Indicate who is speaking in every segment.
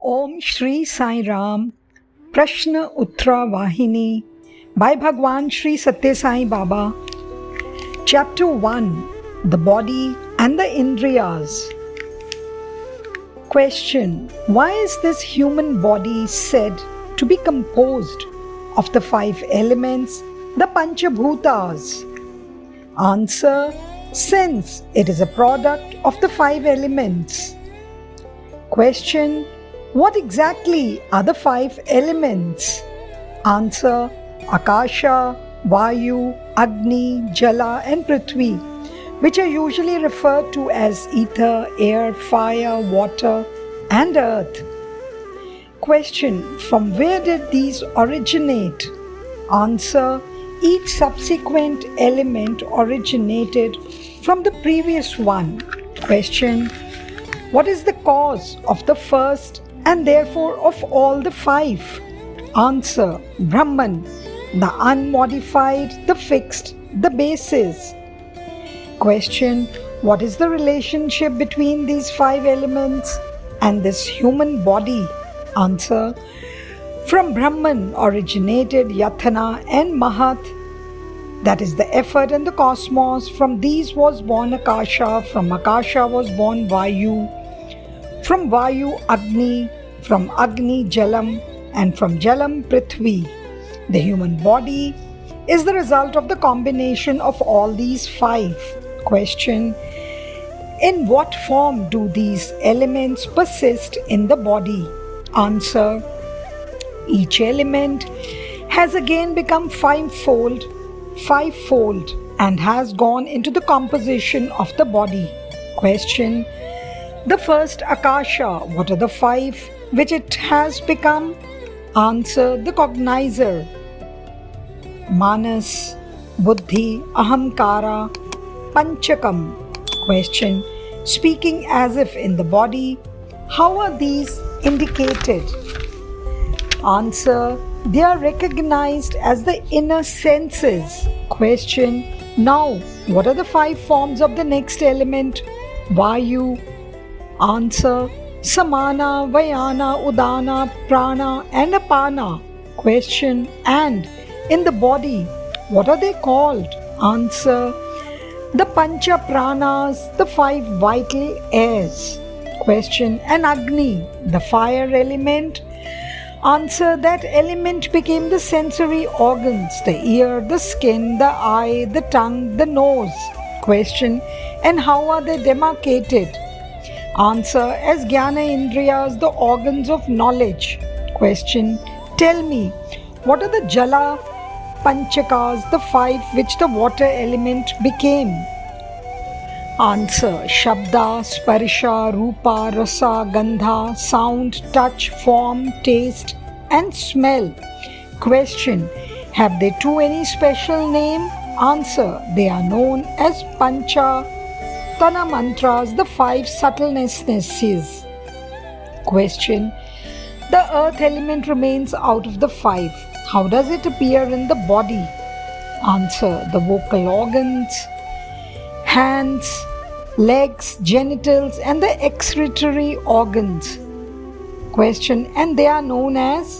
Speaker 1: Om Shri Sai Ram Prashna Uttara Vahini by Bhagwan Shri Satya Sai Baba. Chapter 1, The Body and the Indriyas. Question: why is this human body said to be composed of the 5 elements, the Panchabhutas? Answer: since it is a product of the 5 elements. Question: what exactly are the 5 elements? Answer: Akasha, Vayu, Agni, Jala and Prithvi, which are usually referred to as ether, air, fire, water and earth. Question: from where did these originate? Answer: each subsequent element originated from the previous one. Question: what is the cause of the first and therefore of all the 5? Answer: Brahman, the unmodified, the fixed, the basis. Question: what is the relationship between these 5 elements and this human body? Answer: from Brahman originated Yatana and Mahat, that is the effort and the cosmos. From these was born Akasha, from Akasha was born Vayu, from Vayu Agni, from Agni Jalam, and from Jalam Prithvi. The human body is the result of the combination of all these 5. Question: in what form do these elements persist in the body? Answer: each element has again become fivefold, and has gone into the composition of the body. Question: the first Akasha, what are the 5 which it has become? Answer: the cognizer, Manas, Buddhi, Ahamkara, Panchakam. Question: speaking as if in the body, how are these indicated? Answer: they are recognized as the inner senses. Question: now, what are the 5 forms of the next element, Vayu? Answer: Samana, Vayana, Udana, Prana and Apana. Question: and in the body, what are they called? Answer: the Pancha Pranas, the 5 vital airs. Question: and Agni, the fire element? Answer: that element became the sensory organs, the ear, the skin, the eye, the tongue, the nose. Question: and how are they demarcated? Answer: as Jnana Indriyas, the organs of knowledge. Question: tell me, what are the Jala Panchakas, the 5 which the water element became? Answer: Shabda, Sparsha, Rupa, Rasa, Gandha, sound, touch, form, taste and smell. Question: have they too any special name? Answer: they are known as Pancha Tana Mantras, the 5 subtlenesses. Question: the earth element remains out of the 5. How does it appear in the body? Answer: the vocal organs, hands, legs, genitals and the excretory organs. Question: and they are known as?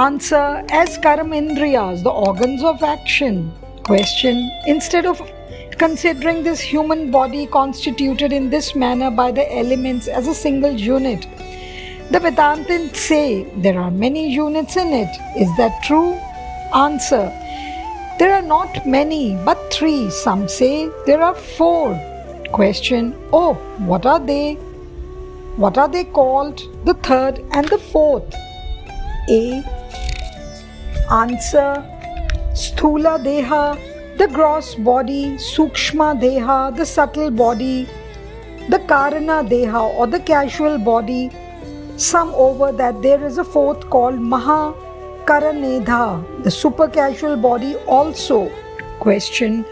Speaker 1: Answer: as Karamendriyas, the organs of action. Question: instead of considering this human body constituted in this manner by the elements as a single unit, the Vedantins say there are many units in it. Is that true? Answer: there are not many but 3. Some say there are 4. Question: oh, what are they? What are they called, the 3rd and the 4th? A. Answer: Sthula Deha, the gross body; Sukshma Deha, the subtle body; the Karana Deha or the casual body. Some over that there is a 4th called Maha Karanedha, the super casual body also. Question: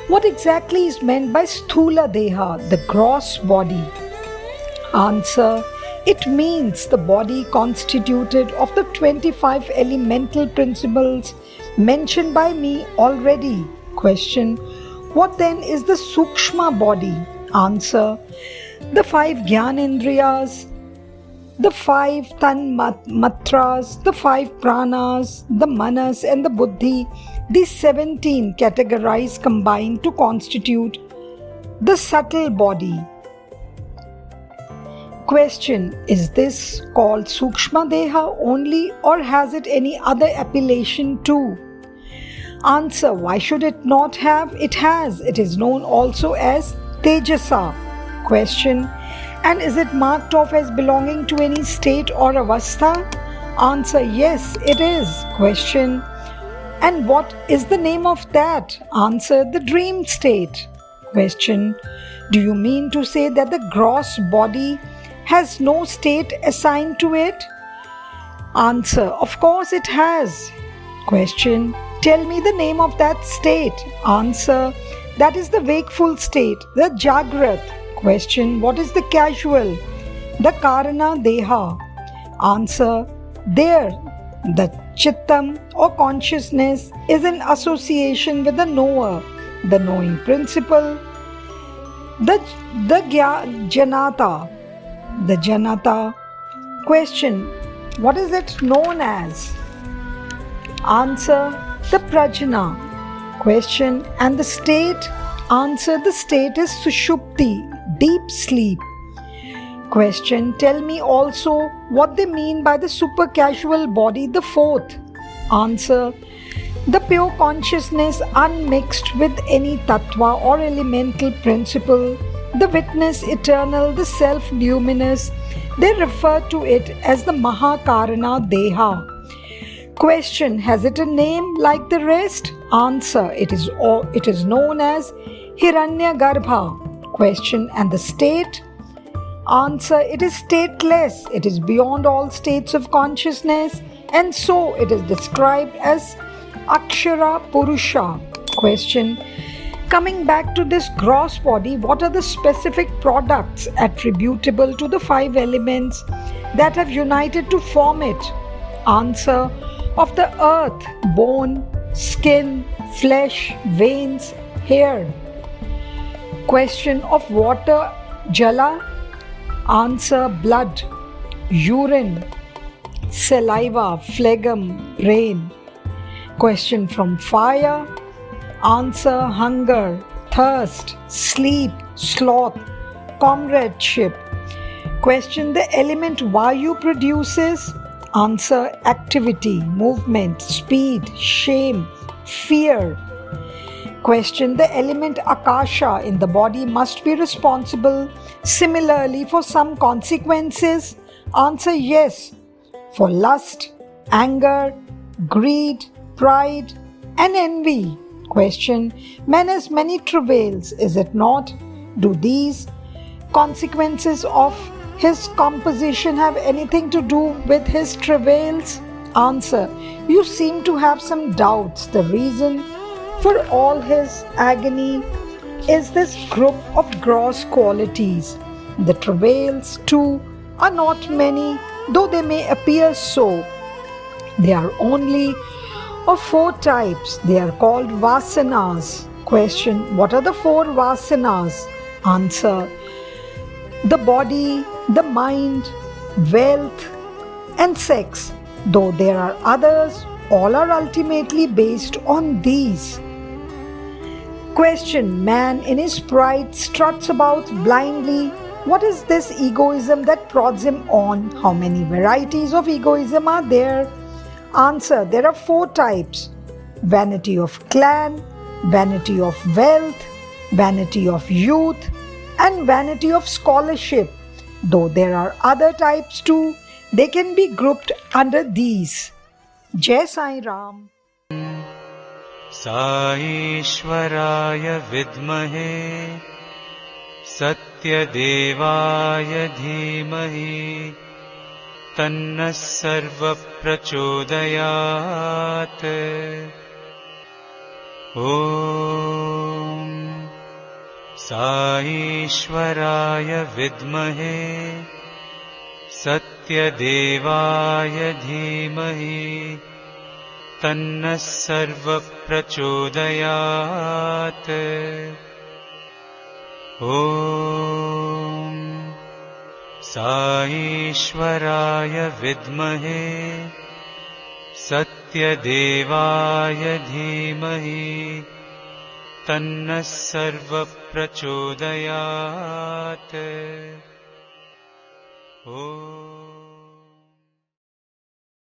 Speaker 1: what exactly is meant by Sthula Deha, the gross body? Answer: it means the body constituted of the 25 elemental principles mentioned by me already. Question: what then is the Sukshma body? Answer: the 5 Jnanendriyas, the 5 matras, the 5 pranas, the manas and the buddhi, these 17 categorized combined to constitute the subtle body. Question: is this called Sukshma Deha only, or has it any other appellation too? Answer: why should it not have? It has. It is known also as Tejasa. Question: and is it marked off as belonging to any state or avastha? Answer: yes, it is. Question: and what is the name of that? Answer: the dream state. Question: do you mean to say that the gross body has no state assigned to it? Answer: of course it has. Question: tell me the name of that state. Answer: that is the wakeful state, the Jagrat. Question: what is the casual? The Karana Deha. Answer: there, the Chittam or consciousness is in association with the knower, the knowing principle, the Janata. The Janata. Question: what is it known as? Answer: the Prajna. Question: and the state? Answer: the state is Sushupti, deep sleep. Question: tell me also what they mean by the super casual body, the fourth. Answer: the pure consciousness unmixed with any tattva or elemental principle, the witness eternal, the self luminous. They refer to it as the Mahakarana Deha. Question: has it a name like the rest? Answer: it is known as Hiranyagarbha. Question: and the state? Answer: it is stateless. It is beyond all states of consciousness, and so it is described as Akshara Purusha. Question: coming back to this gross body, what are the specific products attributable to the 5 elements that have united to form it? Answer: of the earth, bone, skin, flesh, veins, hair. Question: of water, jala? Answer: blood, urine, saliva, phlegm, rain. Question: from fire? Answer: hunger, thirst, sleep, sloth, comradeship. Question: the element Vayu produces? Answer: activity, movement, speed, shame, fear. Question: the element Akasha in the body must be responsible similarly for some consequences? Answer: yes, for lust, anger, greed, pride, and envy. Question: man has many travails, is it not? Do these consequences of his composition have anything to do with his travails? Answer: you seem to have some doubts. The reason for all his agony is this group of gross qualities. The travails too are not many, though they may appear so. They are only of 4 types. They are called vasanas. Question: what are the 4 vasanas? Answer: the body, the mind, wealth, and sex. Though there are others, all are ultimately based on these. Question: man in his pride struts about blindly. What is this egoism that prods him on? How many varieties of egoism are there? Answer: there are 4 types: vanity of clan, vanity of wealth, vanity of youth, and vanity of scholarship. Though there are other types too, they can be grouped under these. Jai Sai Ram.
Speaker 2: साईश्वराय विद्महे सत्यदेवाय धीमहि तन्नः सर्वप्रचोदयात्। ॐ साईश्वराय विद्महे सत्यदेवाय धीमहि तन्नः सर्वप्रचोदयात्। ॐ साईश्वराय विद्महे सत्यदेवाय धीमहि तन्नः सर्वप्रचोदयात्।